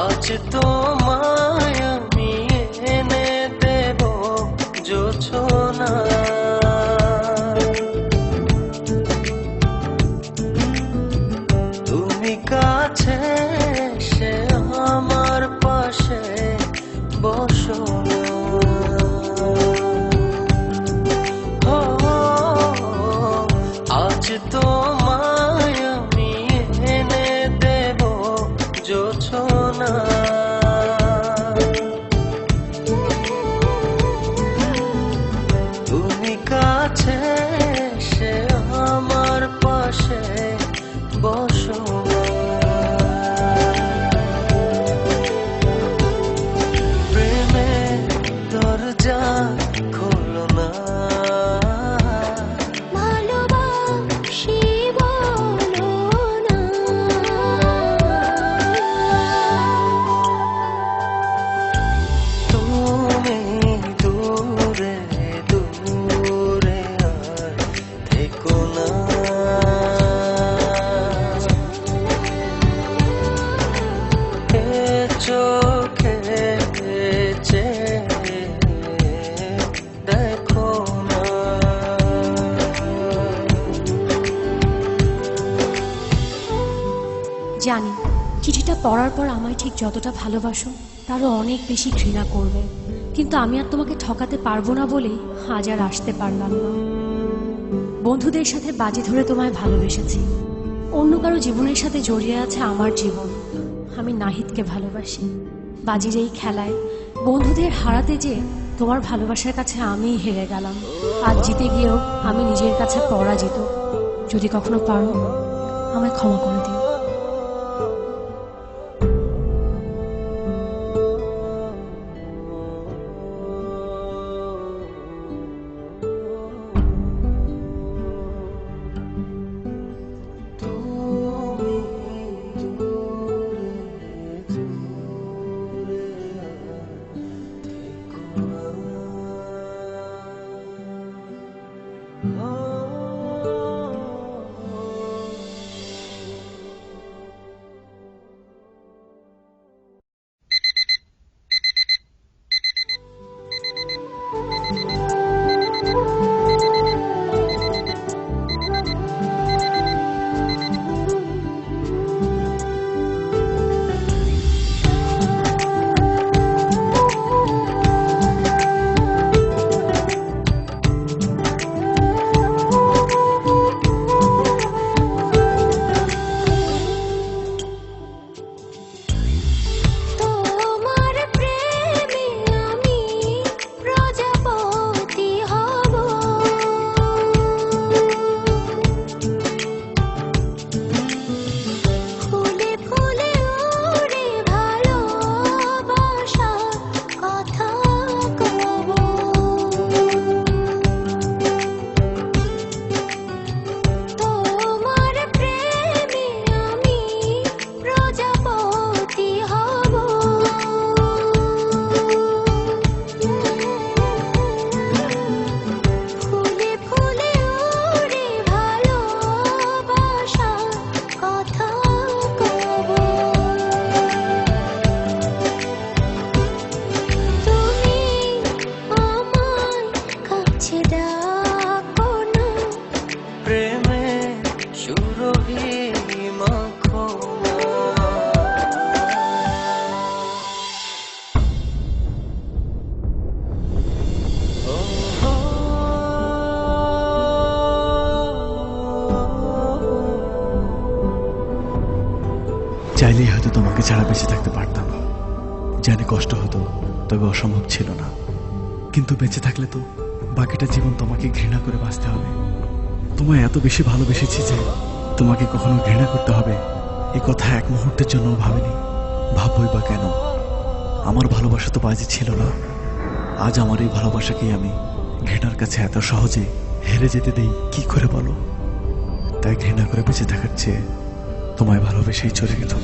আজ তোমায় আমি এনে দেব জোছনা, তুমি কাছে এসে আমার পাশে বসো না। আজ তোমায় আমি এনে দেব জোছনা, তুমি কাছে এসে আমার পাশে বসো না। প্রেমের দরজা খোলো না, ভালোবাসি বলো না। তুমি দূরে দূরে আর থেকো না। এ চোখে চেয়ে দেখো না। জানি চিঠিটা পড়ার পর আমায় ঠিক যতটা ভালোবাসো তারও অনেক বেশি ঘৃণা করবে, কিন্তু আমি আর তোমাকে ঠকাতে পারবো না বলেই আজ আর আসতে পারলাম না। বন্ধুদের সাথে বাজি ধরে তোমায় ভালোবেসেছি, অন্য কারো জীবনের সাথে জড়িয়ে আছে আমার জীবন। আমি নাহিদকে ভালোবাসি। বাজির এই খেলায় বন্ধুদের হারাতে যে তোমার ভালোবাসার কাছে আমিই হেরে গেলাম। আজ জিতে গিয়েও আমি নিজের কাছে পরাজিত। যদি কখনো পারো আমায় ক্ষমা করে দিও। চাইলেই হয়তো তোমাকে ছাড়া বেঁচে থাকতে পারতাম। জানি কষ্ট হতো, তবে অসম্ভব ছিল না। কিন্তু বেঁচে থাকলে তো বাকিটা জীবন তোমাকে ঘৃণা করে বাঁচতে হবে। তোমায় এত বেশি ভালোবেসেছি যে তোমাকে কখনো ঘৃণা করতে হবে এ কথা এক মুহূর্তের জন্য ভাবিনি। ভাববই বা কেন? আমার ভালোবাসা তো বাজে ছিল না। আজ আমার এই ভালোবাসাকেই আমি ঘৃণার কাছে এত সহজে হেরে যেতে দেই কি করে বলো? তাই ঘৃণা করে বেঁচে থাকার চেয়ে তোমায় ভালোবেসেই চলে গেলাম।